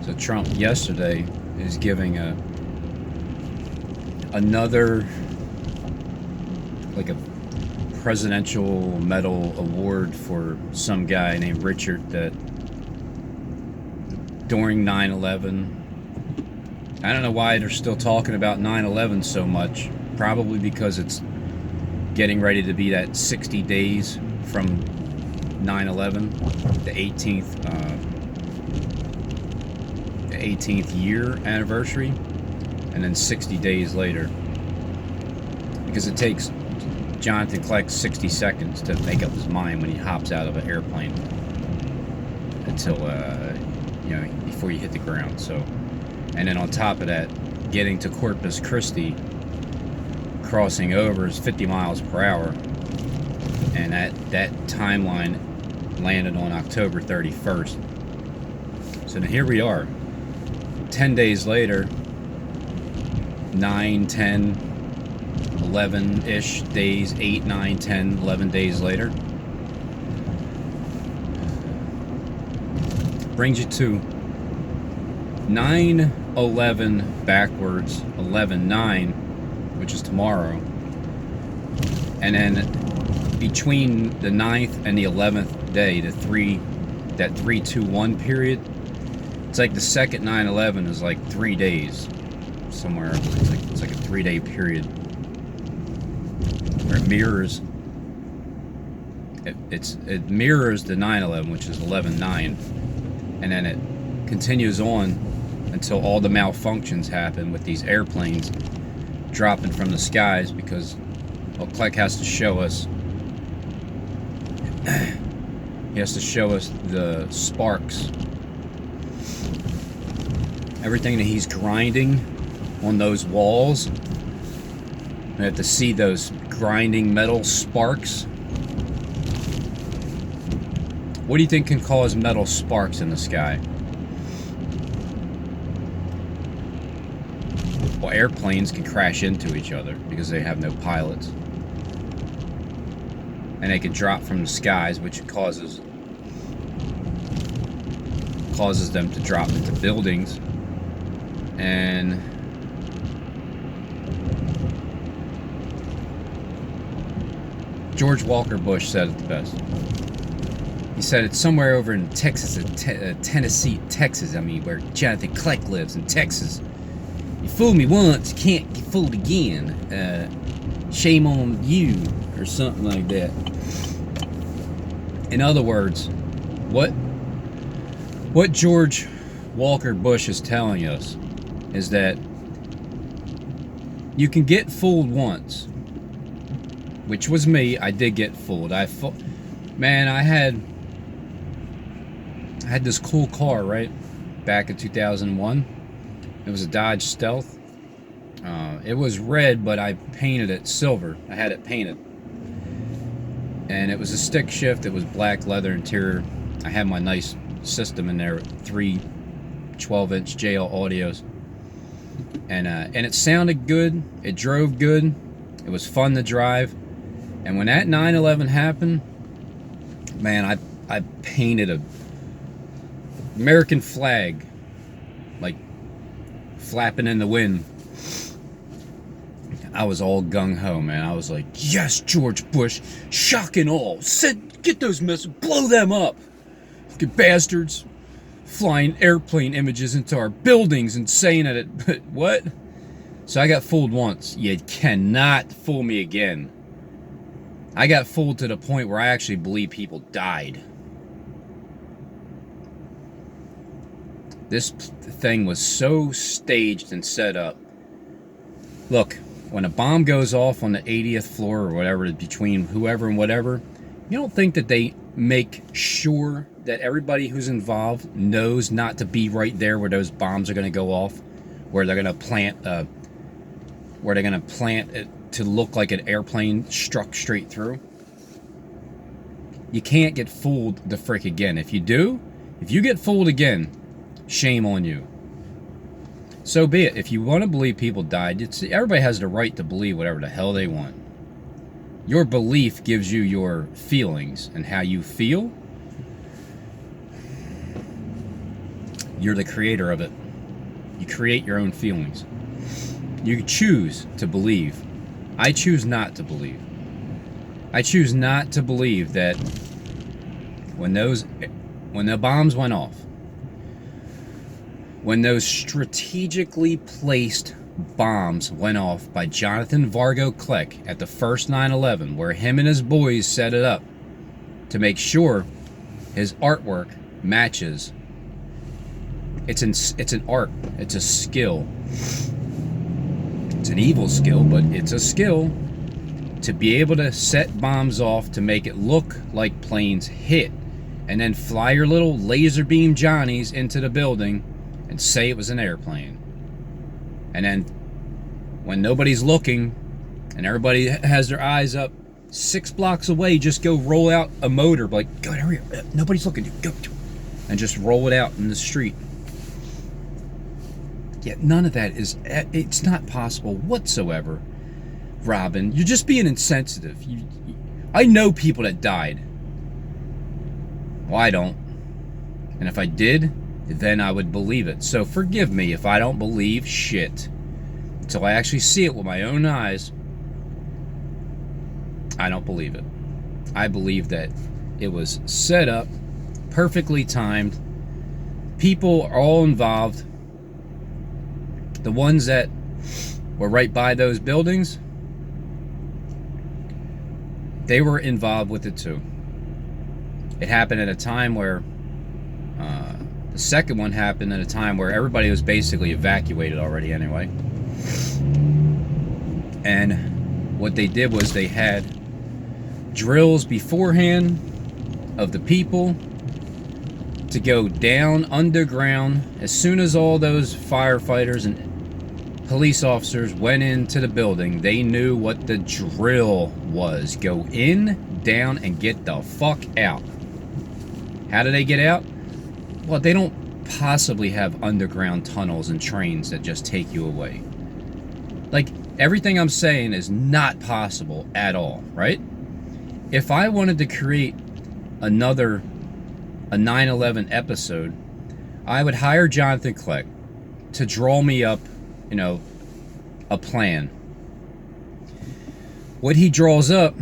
So Trump yesterday is giving another, like a presidential medal award for some guy named Richard that during 9/11, I don't know why they're still talking about 9/11 so much. Probably because it's getting ready to be that 60 days from 9/11, the 18th year anniversary, and then 60 days later, because it takes Jonathan Kleck 60 seconds to make up his mind when he hops out of an airplane until before you hit the ground. So, and then on top of that, getting to Corpus Christi, crossing over, is 50 miles per hour, and that timeline landed on October 31st. So now here we are, 10 days later, 9, 10, 11-ish days, 8, 9, 10, 11 days later. Brings you to 9/11 backwards, 11/9, which is tomorrow. And then between the 9th and the 11th day, that 3-2-1 period, it's like the second 9/11 is like 3 days somewhere. It's like a 3-day period where it mirrors it mirrors the 9/11, which is 11/9, and then it continues on until all the malfunctions happen with these airplanes dropping from the skies, because Kleck has to show us he has to show us the sparks, everything that he's grinding on those walls. We have to see those grinding metal sparks. What do you think can cause metal sparks in the sky? Well, airplanes can crash into each other because they have no pilots. And they can drop from the skies, which causes them to drop into buildings. And George Walker Bush said it the best. He said it's somewhere over in Texas, Tennessee, Texas. I mean, where Jonathan Kleck lives, in Texas. You fooled me once, you can't get fooled again. Shame on you, or something like that. In other words, what George Walker Bush is telling us is that you can get fooled once, which was me. I did get fooled. Man, I had this cool car, right, back in 2001. It was a Dodge Stealth. It was red, but I painted it silver. I had it painted. And it was a stick shift. It was black leather interior. I had my nice system in there with 3 12-inch JL audios. And it sounded good. It drove good. It was fun to drive. And when that 9/11 happened, man, I painted a American flag, like flapping in the wind. I was all gung-ho, man. I was like, yes, George Bush, shock and all. Get those missiles, blow them up. Fucking bastards. Flying airplane images into our buildings and saying that it, but what? So I got fooled once. You cannot fool me again. I got fooled to the point where I actually believe people died. This thing was so staged and set up. Look, when a bomb goes off on the 80th floor or whatever, between whoever and whatever, you don't think that they make sure that everybody who's involved knows not to be right there where those bombs are going to go off, where they're going to plant it to look like an airplane struck straight through? You can't get fooled the frick again. If you do, if you get fooled again, shame on you. So be it. If you want to believe people died, everybody has the right to believe whatever the hell they want. Your belief gives you your feelings, and how you feel You're the creator of it. You create your own feelings. You choose to believe. I choose not to believe. I choose not to believe that when the bombs went off, when those strategically placed bombs went off by Jonathan Vargo Kleck at the first 9/11, where him and his boys set it up to make sure his artwork matches. It's an art. It's a skill. It's an evil skill, but it's a skill to be able to set bombs off to make it look like planes hit, and then fly your little laser beam Johnnies into the building and say it was an airplane. And then when nobody's looking and everybody has their eyes up 6 blocks away, just go roll out a motor, like, God, hurry up, nobody's looking, dude, go, and just roll it out in the street. Yet none of that it's not possible whatsoever. Robin, you're just being insensitive. I know people that died. Well, I don't. And if I did, then I would believe it. So forgive me if I don't believe shit. Until I actually see it with my own eyes, I don't believe it. I believe that it was set up, perfectly timed. People are all involved. The ones that were right by those buildings, they were involved with it too. It happened at a time where the second one happened at a time where everybody was basically evacuated already anyway. And what they did was they had drills beforehand of the people to go down underground. As soon as all those firefighters and police officers went into the building, they knew what the drill was. Go in, down, and get the fuck out. How do they get out? Well, they don't possibly have underground tunnels and trains that just take you away. Like, everything I'm saying is not possible at all, right? If I wanted to create a 9/11 episode, I would hire Jonathan Kleck to draw me up, a plan. What he draws up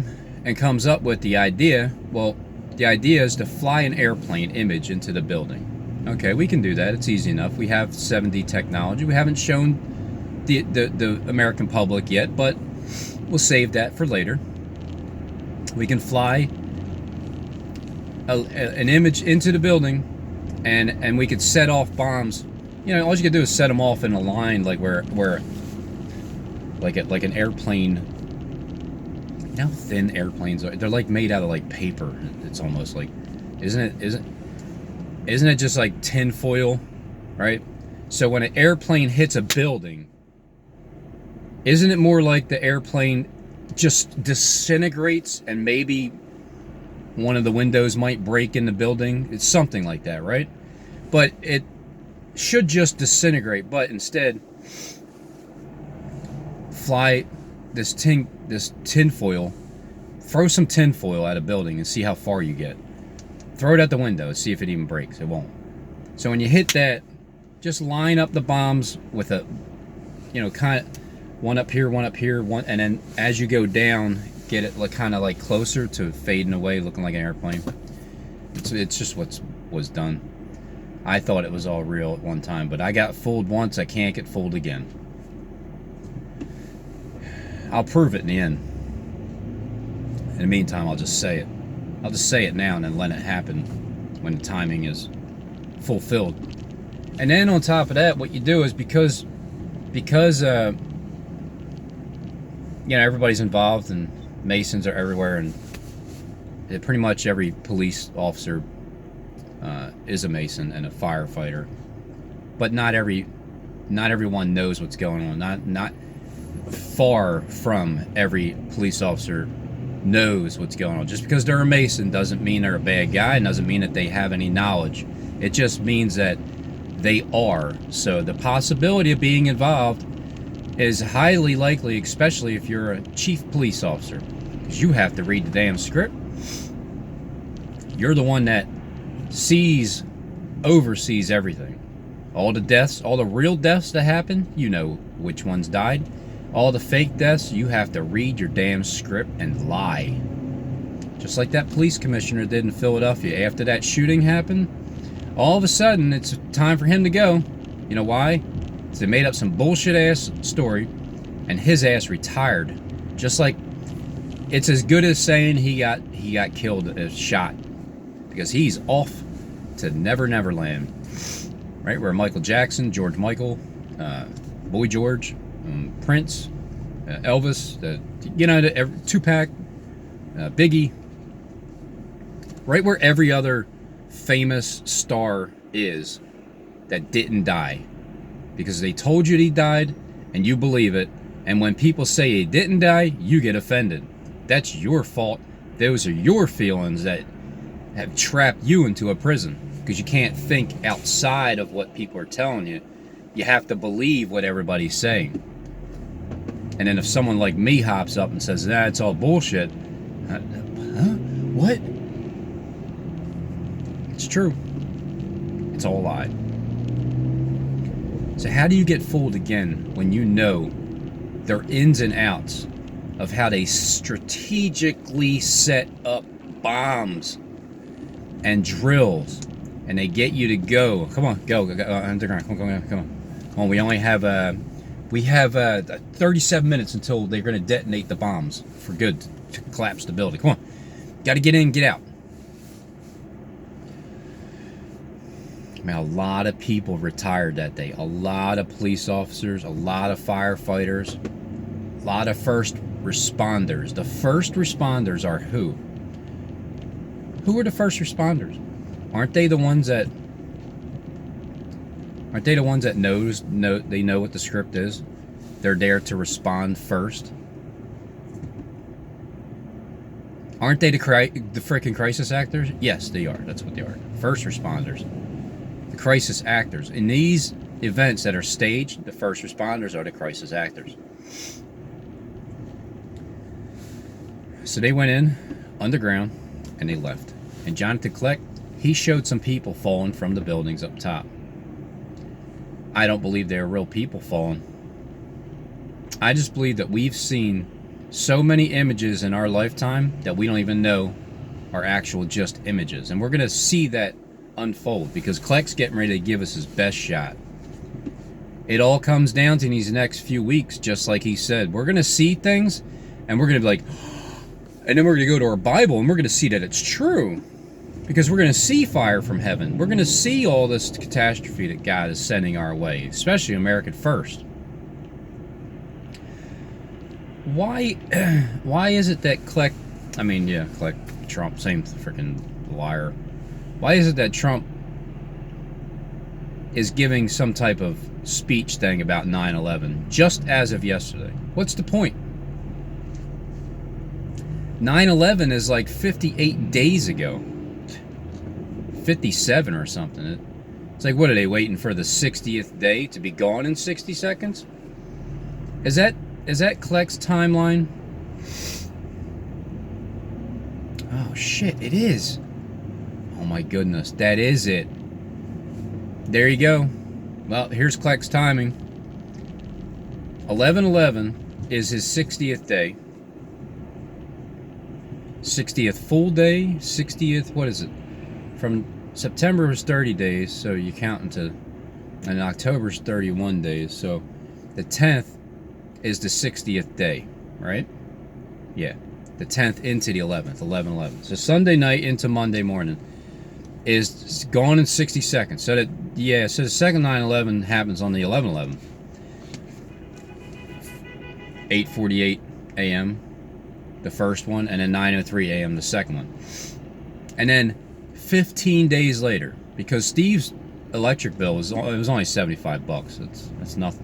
and comes up with the idea, well, the idea is to fly an airplane image into the building. Okay, we can do that. It's easy enough. We have 7D technology. We haven't shown the American public yet, but we'll save that for later. We can fly an image into the building, and we could set off bombs. All you can do is set them off in a line, like where like an airplane. You know how thin airplanes are? They're like made out of like paper. It's almost like, isn't it just like tin foil, right? So when an airplane hits a building, isn't it more like the airplane just disintegrates and maybe one of the windows might break in the building? It's something like that, right? But it should just disintegrate, but instead fly this tin foil, throw some tin foil at a building and see how far you get. Throw it out the window and see if it even breaks. It won't. So when you hit that, just line up the bombs with a, kind of one up here, and then as you go down, get it kind of like closer to fading away, looking like an airplane. It's just what was done. I thought it was all real at one time, but I got fooled once. I can't get fooled again. I'll prove it in the end. In the meantime, I'll just say it. I'll just say it now and then let it happen when the timing is fulfilled. And then on top of that, what you do is because everybody's involved and Masons are everywhere, and pretty much every police officer is a Mason and a firefighter, but not everyone knows what's going on. Not far from every police officer knows what's going on. Just because they're a Mason doesn't mean they're a bad guy, and doesn't mean that they have any knowledge. It just means that they are. So the possibility of being involved is highly likely, especially if you're a chief police officer, because you have to read the damn script. You're the one that oversees everything. All the deaths, all the real deaths that happen, you know which ones died. All the fake deaths, you have to read your damn script and lie. Just like that police commissioner did in Philadelphia. After that shooting happened, all of a sudden, it's time for him to go. You know why? Because they made up some bullshit ass story, and his ass retired. Just like, it's as good as saying he got killed, shot. Because he's off to Never Never Land. Right, where Michael Jackson, George Michael, Boy George, Prince, Elvis, Tupac, Biggie, right where every other famous star is that didn't die. Because they told you he died, and you believe it, and when people say he didn't die, you get offended. That's your fault. Those are your feelings that have trapped you into a prison. Because you can't think outside of what people are telling you. You have to believe what everybody's saying. And then if someone like me hops up and says, nah, it's all bullshit. Huh? What? It's true. It's all a lie. So how do you get fooled again when you know their ins and outs of how they strategically set up bombs and drills? And they get you to go. Come on, go underground. Come on. We only have 37 minutes until they're going to detonate the bombs for good to collapse the building. Come on, got to get in, get out. Man, a lot of people retired that day. A lot of police officers, a lot of firefighters, a lot of first responders. The first responders are who? Who are the first responders? Aren't they the ones that know what the script is? They're there to respond first. Aren't they the freaking crisis actors? Yes, they are. That's what they are. First responders. The crisis actors. In these events that are staged, the first responders are the crisis actors. So they went in underground and they left. And Jonathan Kleck, he showed some people falling from the buildings up top. I don't believe they're real people falling. I just believe that we've seen so many images in our lifetime that we don't even know are actual just images. And we're going to see that unfold because Kleck's getting ready to give us his best shot. It all comes down to these next few weeks, just like he said. We're going to see things and we're going to be like, and then we're going to go to our Bible and we're going to see that it's true. Because we're going to see fire from heaven. We're going to see all this catastrophe that God is sending our way, especially American first. Why is it that Kleck, Trump, same freaking liar. Why is it that Trump is giving some type of speech thing about 9/11 just as of yesterday? What's the point? 9/11 is like 58 days ago. 57 or something. It's like, what are they waiting for the 60th day to be gone in 60 seconds? Is that Kleck's timeline? Oh shit, it is. Oh my goodness, that is it. There you go. Well, here's Kleck's timing. 11/11 is his 60th day. 60th full day, 60th, what is it? From September was 30 days, so you count into, and October's 31 days, so the 10th is the 60th day, right? Yeah, the 10th into the 11th, 11/11. So Sunday night into Monday morning is gone in 60 seconds. So that, yeah, so the second 9/11 happens on the 11/11. 8:48 a.m. the first one, and then 9:03 a.m. the second one. And then 15 days later, because Steve's electric bill was only $75. That's nothing.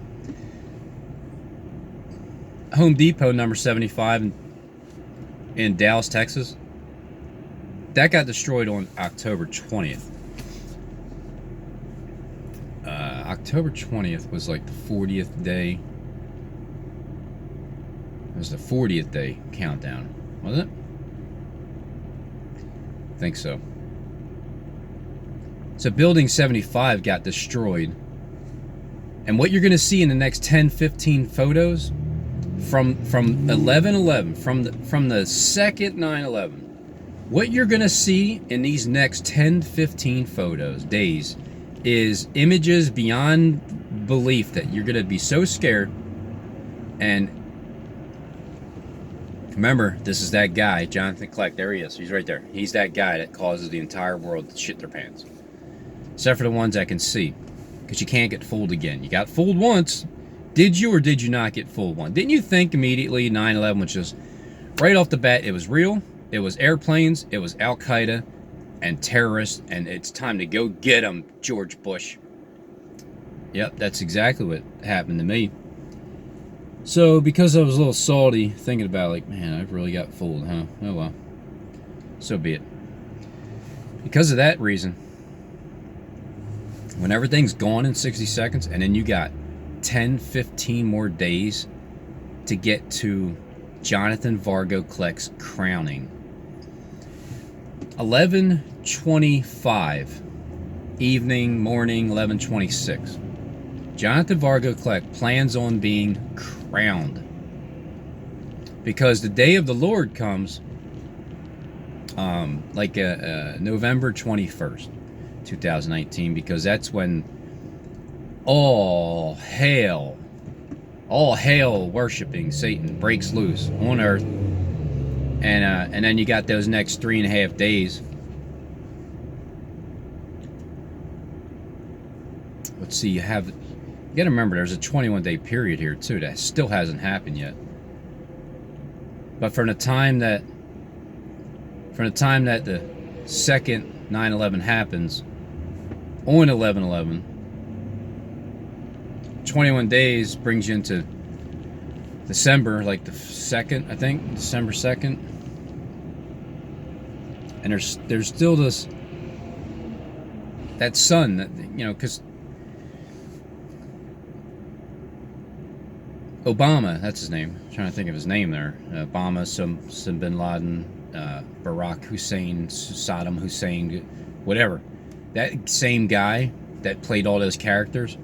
Home Depot number 75 in Dallas, Texas, that got destroyed on October 20th. October 20th was like the 40th day. It was the 40th day countdown, wasn't it? I think so. So building 75 got destroyed And what you're going to see in the next 10, 15 photos from 11/11, from the second 9/11, what you're going to see in these next 10, 15 photos, days, is images beyond belief that you're going to be so scared. And remember, this is that guy, Jonathan Kleck. There he is. He's right there. He's that guy that causes the entire world to shit their pants. Except for the ones that can see. Because you can't get fooled again. You got fooled once. Did you or did you not get fooled once? Didn't you think immediately 9/11 was just, right off the bat, it was real, it was airplanes, it was Al-Qaeda and terrorists, and it's time to go get them, George Bush. Yep, that's exactly what happened to me. So, because I was a little salty, thinking about, like, man, I really got fooled, huh? Oh well. So be it. Because of that reason, when everything's gone in 60 seconds, and then you got 10, 15 more days to get to Jonathan Vargo Kleck's crowning. 11:25 evening, morning, 11:26. Jonathan Vargo Kleck plans on being crowned. Because the day of the Lord comes November 21st, 2019, because that's when all hail worshiping Satan breaks loose on earth. And then you got those next 3.5 days. Let's see, you got to remember there's a 21-day period here too that still hasn't happened yet. But from the time that the second 9/11 happens on 11/11, 21 days brings you into December, like the 2nd, I think, December 2nd. And there's still that sun that, you know, because Obama, that's his name. I'm trying to think of his name there. Obama, some bin Laden, Barack Hussein, Saddam Hussein, whatever. That same guy that played all those characters.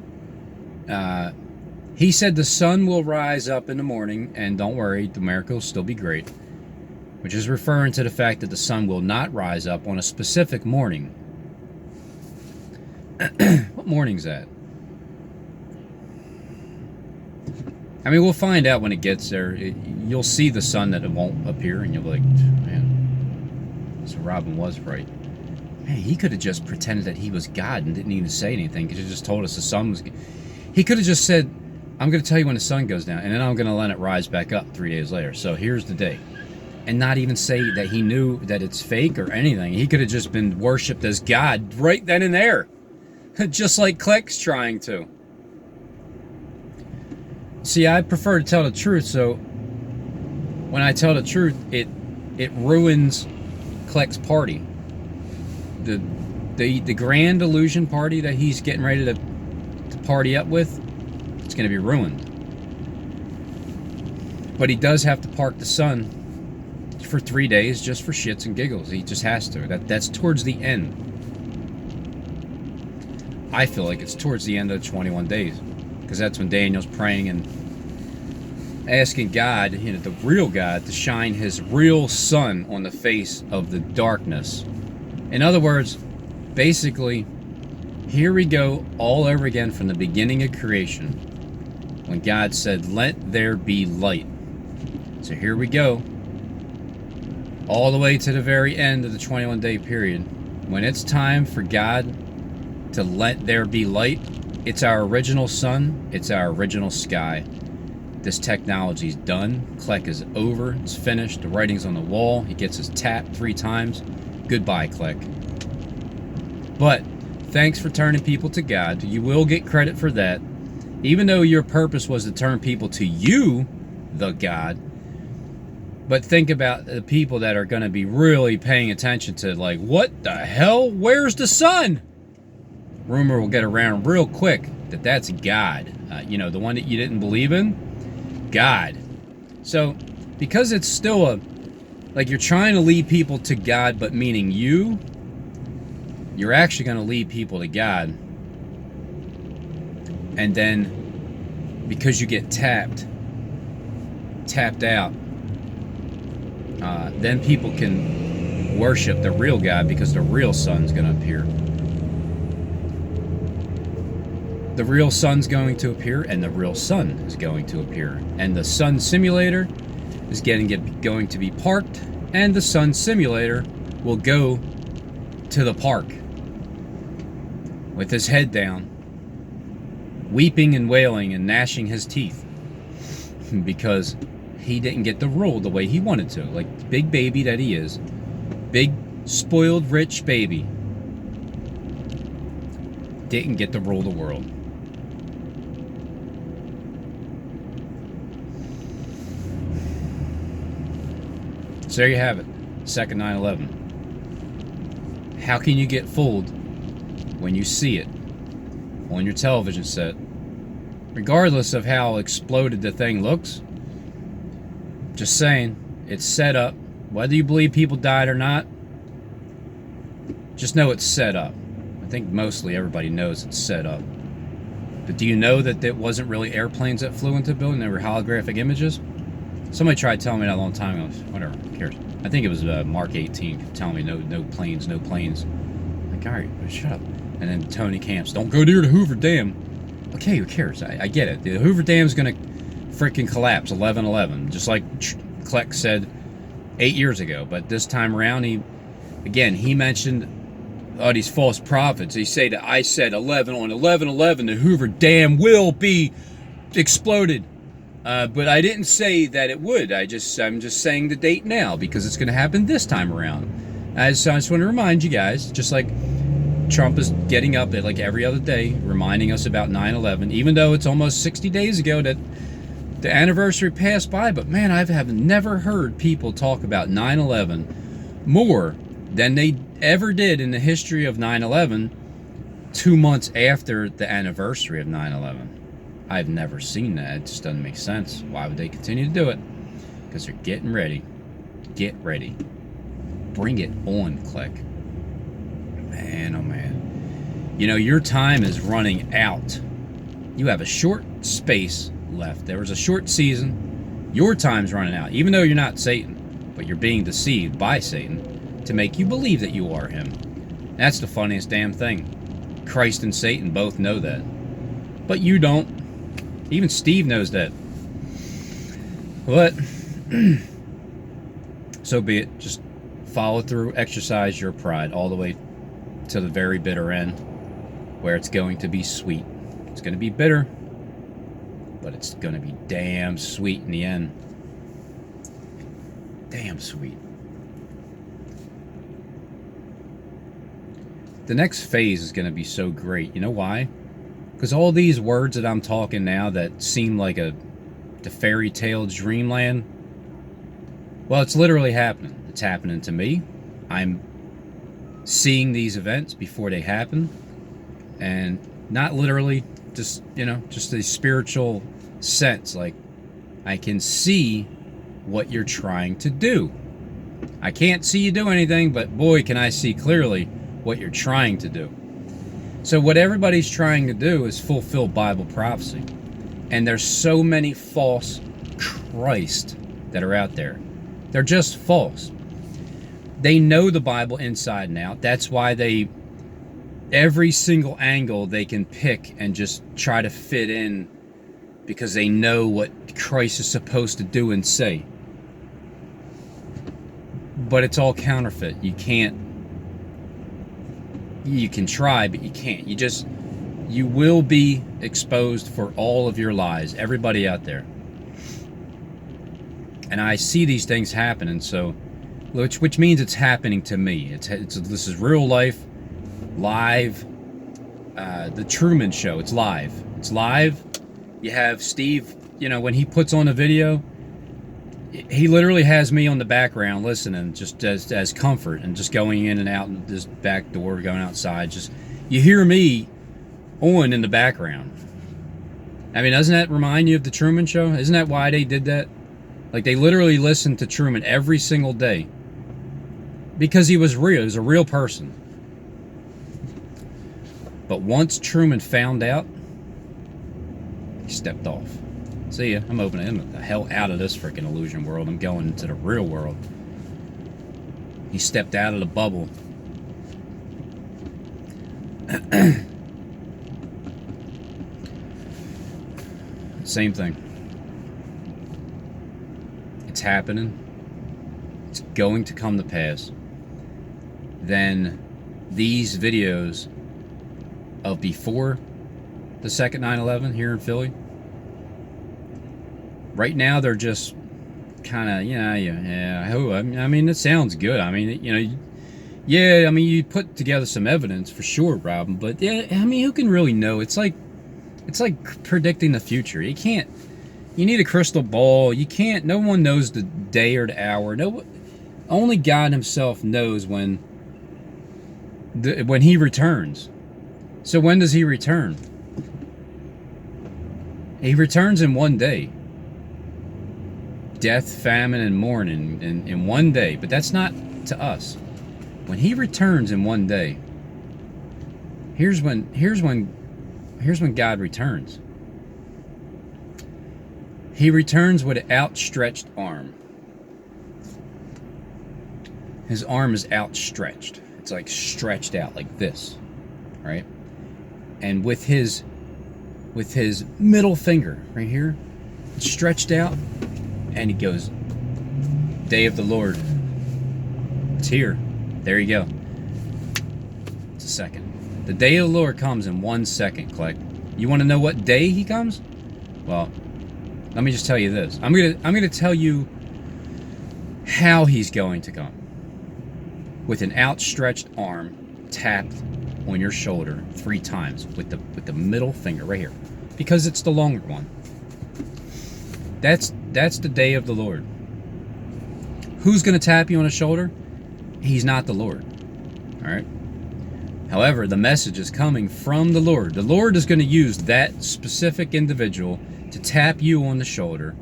He said the sun will rise up in the morning, and don't worry, America will still be great. Which is referring to the fact that the sun will not rise up on a specific morning. What morning's that? I mean, we'll find out when it gets there. You'll see the sun that it won't appear, and you'll be like, man, so Robin was right. Man, he could have just pretended that he was God and didn't even say anything. He could have just told us the sun was... He could have just said, I'm going to tell you when the sun goes down, and then I'm going to let it rise back up 3 days later. So here's the day. And not even say that he knew that it's fake or anything. He could have just been worshipped as God right then and there. Just like Kleck's trying to. See, I prefer to tell the truth, so when I tell the truth, it ruins Kleck's party. The grand illusion party that he's getting ready to party up with, it's going to be ruined. But he does have to park the sun for 3 days just for shits and giggles. He just has to. That's towards the end. I feel like it's towards the end of the 21 days, because that's when Daniel's praying and asking God, you know, the real God, to shine his real sun on the face of the darkness. In other words, basically, here we go all over again from the beginning of creation, when God said, let there be light. So here we go, all the way to the very end of the 21-day period. When it's time for God to let there be light, it's our original sun, it's our original sky. This technology's done. Kleck is over. It's finished. The writing's on the wall. He gets his tap 3 times. Goodbye, Kleck. But thanks for turning people to God. You will get credit for that. Even though your purpose was to turn people to you, the God. But think about the people that are going to be really paying attention to, like, what the hell? Where's the sun? Rumor will get around real quick that that's God. You know, the one that you didn't believe in? God. So, because it's still like you're trying to lead people to God, but meaning you're actually going to lead people to God. and then because you get tapped out, then people can worship the real God because the real sun's going to appear. The real sun's going to appear, and the real sun is going to appear. And the sun simulator is going to be parked, and the sun simulator will go to the park with his head down, weeping and wailing and gnashing his teeth because he didn't get to rule the way he wanted to. Like big baby that he is. Big, spoiled, rich baby. Didn't get to rule the world. So there you have it. Second 9/11. How can you get fooled when you see it on your television set? Regardless of how exploded the thing looks. Just saying, it's set up. Whether you believe people died or not, just know it's set up. I think mostly everybody knows it's set up. But do you know that it wasn't really airplanes that flew into the building? They were holographic images? Somebody tried telling me that a long time ago. Whatever, who cares? I think it was Mark 18 telling me no planes, no planes. I'm like, all right, shut up. And then Tony Camps, don't go near the Hoover Dam. Okay, who cares? I get it. The Hoover Dam's going to freaking collapse 11/11, just like Kleck said 8 years ago. But this time around, he mentioned these false prophets. He said that I said 11/11, the Hoover Dam will be exploded. But I didn't say that it would. I'm just saying the date now because it's going to happen this time around. I just want to remind you guys, just like Trump is getting up at like every other day, reminding us about 9/11, even though it's almost 60 days ago that the anniversary passed by. But man, I have never heard people talk about 9/11 more than they ever did in the history of 9/11 2 months after the anniversary of 9/11. I've never seen that. It just doesn't make sense. Why would they continue to do it? Because they're getting ready. Get ready. Bring it on, Kleck. Man, oh man. You know, your time is running out. You have a short space left. There was a short season. Your time's running out. Even though you're not Satan, but you're being deceived by Satan to make you believe that you are him. That's the funniest damn thing. Christ and Satan both know that. But you don't. Even Steve knows that. But so be it. Just follow through, exercise your pride all the way to the very bitter end, where it's going to be sweet. It's going to be bitter, but it's going to be damn sweet in the end. Damn sweet. The next phase is going to be so great. You know why? Because all these words that I'm talking now that seem like the fairy tale dreamland, well, it's literally happening. It's happening to me. I'm seeing these events before they happen. And not literally, just a spiritual sense. Like, I can see what you're trying to do. I can't see you do anything, but boy, can I see clearly what you're trying to do. So what everybody's trying to do is fulfill Bible prophecy. And there's so many false Christ that are out there. They're just false. They know the Bible inside and out. That's why every single angle they can pick and just try to fit in, because they know what Christ is supposed to do and say. But it's all counterfeit. You can try, but you can't. You will be exposed for all of your lies, everybody out there. And I see these things happening, so which means it's happening to me. This is real life, live. The Truman Show, it's live. It's live. You have Steve, when he puts on a video, he literally has me on the background listening, just as comfort, and just going in and out this back door, going outside. Just, you hear me on in the background. I mean, doesn't that remind you of the Truman Show? Isn't that why they did that? Like, they literally listened to Truman every single day because he was real. He was a real person. But once Truman found out He stepped off. See ya. I'm opening the hell out of this freaking illusion world. I'm going into the real world. He stepped out of the bubble. Same thing. It's happening. It's going to come to pass. Then these videos of before the second 9/11 here in Philly, right now they're just kind of, I mean, it sounds good. I mean, yeah, I mean, you put together some evidence for sure, Robin, but yeah, I mean, who can really know? It's like predicting the future. You can't. You need a crystal ball. You can't. No one knows the day or the hour. Only God Himself knows when He returns. So when does He return? He returns in one day. Death, famine, and mourning in one day. But that's not to us. When He returns in one day, here's when God returns. He returns with an outstretched arm. His arm is outstretched. It's like stretched out like this, right? And with his middle finger right here, it's stretched out, and He goes, "Day of the Lord. It's here." There you go. It's a second. The day of the Lord comes in 1 second, Click. You want to know what day He comes? Well, let me just tell you this. I'm gonna tell you how He's going to come. With an outstretched arm tapped on your shoulder 3 times with the middle finger right here, because it's the longer one. That's the day of the Lord. Who's going to tap you on the shoulder? He's not the Lord. All right. However, the message is coming from the Lord. The Lord is going to use that specific individual to tap you on the shoulder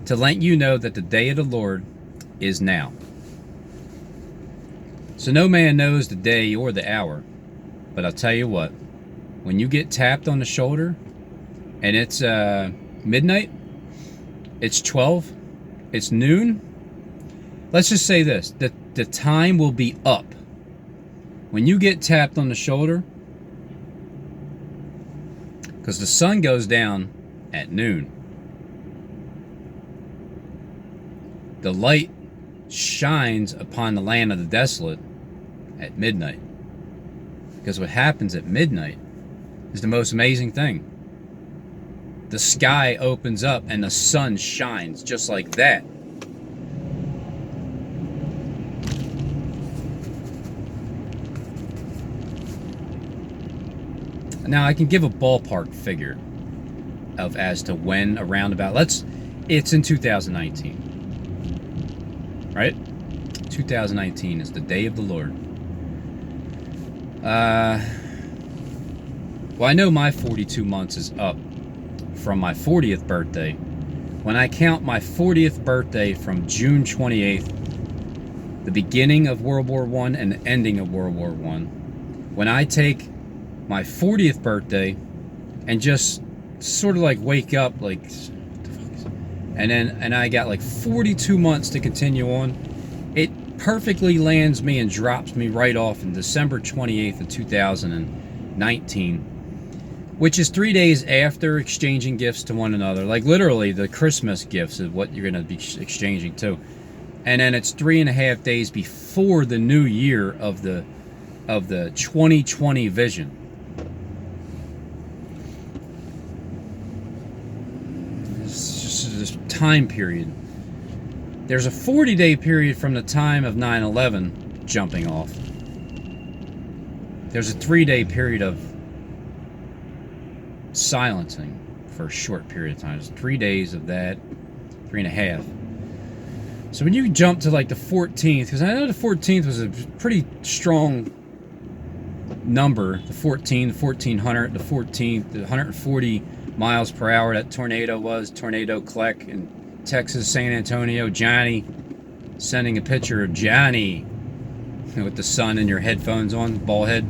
to let you know that the day of the Lord is now. So no man knows the day or the hour, but I'll tell you what, when you get tapped on the shoulder and it's midnight, it's 12, it's noon, let's just say this, the time will be up. When you get tapped on the shoulder, because the sun goes down at noon, the light shines upon the land of the desolate at midnight. Because what happens at midnight is the most amazing thing. The sky opens up and the sun shines just like that. Now I can give a ballpark figure of as to when around about. It's in 2019. Right? 2019 is the day of the Lord. Well, I know my 42 months is up from my 40th birthday. When I count my 40th birthday from June 28th, the beginning of World War I and the ending of World War I, when I take my 40th birthday and just sort of like wake up like, and I got like 42 months to continue on, it perfectly lands me and drops me right off in December 28th of 2019, which is 3 days after exchanging gifts to one another. Like literally the Christmas gifts is what you're going to be exchanging to. And then it's 3.5 days before the new year of the 2020 vision. This time period. There's a 40-day period from the time of 9/11 jumping off. There's a 3-day period of silencing for a short period of time. There's 3 days of that, 3.5. So when you jump to like the 14th, because I know the 14th was a pretty strong number, the 1400, the 14th, the 140 miles per hour that tornado was, Tornado Clec in Texas, San Antonio. Johnny, sending a picture of Johnny with the sun in your headphones on, ball head.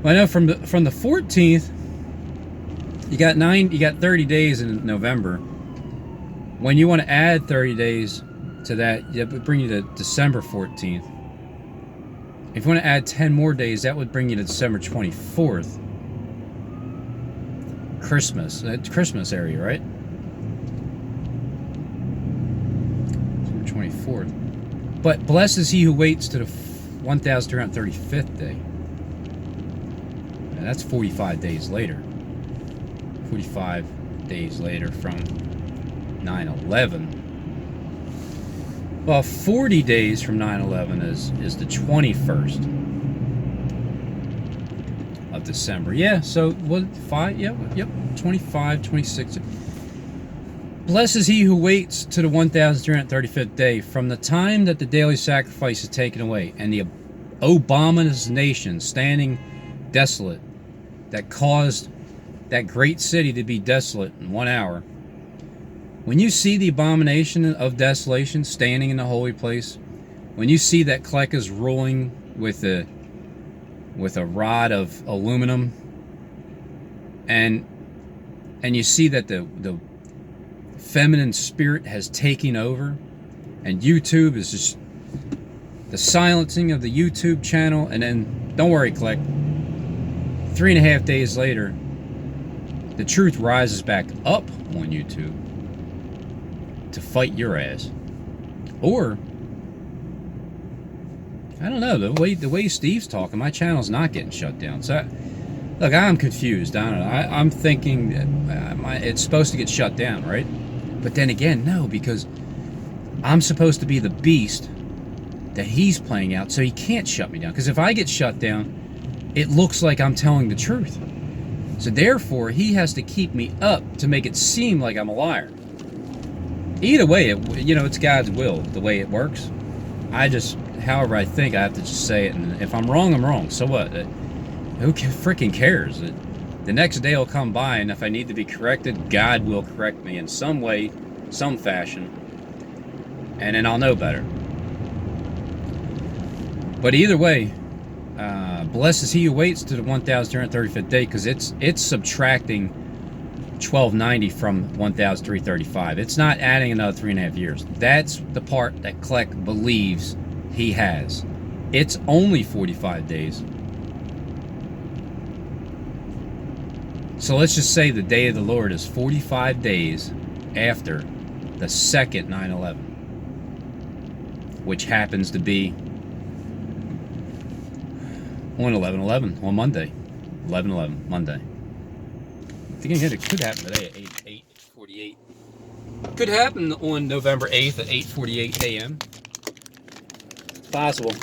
Well, I know from the 14th, You got 30 days in November. When you want to add 30 days to that, that would bring you to December 14th. If you want to add 10 more days, that would bring you to December 24th. Christmas area, right? December 24th. But blessed is he who waits to the 1335th day. And that's 45 days later. 45 days later from 9/11. Well, 40 days from 9/11 is the 21st of December. Yeah, so what? 5? Yep. 25, 26. Blessed is he who waits to the 1335th day from the time that the daily sacrifice is taken away, and the abominous nation standing desolate that caused that great city to be desolate in 1 hour. When you see the abomination of desolation standing in the holy place, when you see that Klek is ruling with a rod of aluminum, and you see that the feminine spirit has taken over, and YouTube is just the silencing of the YouTube channel, and then don't worry, Klek, 3.5 days later, the truth rises back up on YouTube to fight your ass. Or I don't know, the way Steve's talking, my channel's not getting shut down. So look, I'm confused. I don't know. I'm thinking that it's supposed to get shut down, right? But then again, no, because I'm supposed to be the beast that he's playing out, so he can't shut me down. Because if I get shut down, it looks like I'm telling the truth. So therefore, he has to keep me up to make it seem like I'm a liar. Either way, it's God's will, the way it works. However I think, I have to just say it. And if I'm wrong, I'm wrong. So what? Who freaking cares? The next day will come by, and if I need to be corrected, God will correct me in some way, some fashion. And then I'll know better. But either way, blessed is he who waits to the 1335th day, because it's subtracting 1290 from 1335. It's not adding another 3.5 years. That's the part that Klek believes he has. It's only 45 days. So let's just say the day of the Lord is 45 days after the second 9/11, which happens to be on 11/11 on Monday. 11/11 Monday. I think it could happen today at 8:48. Could happen on November 8th at 8:48 a.m. Possible.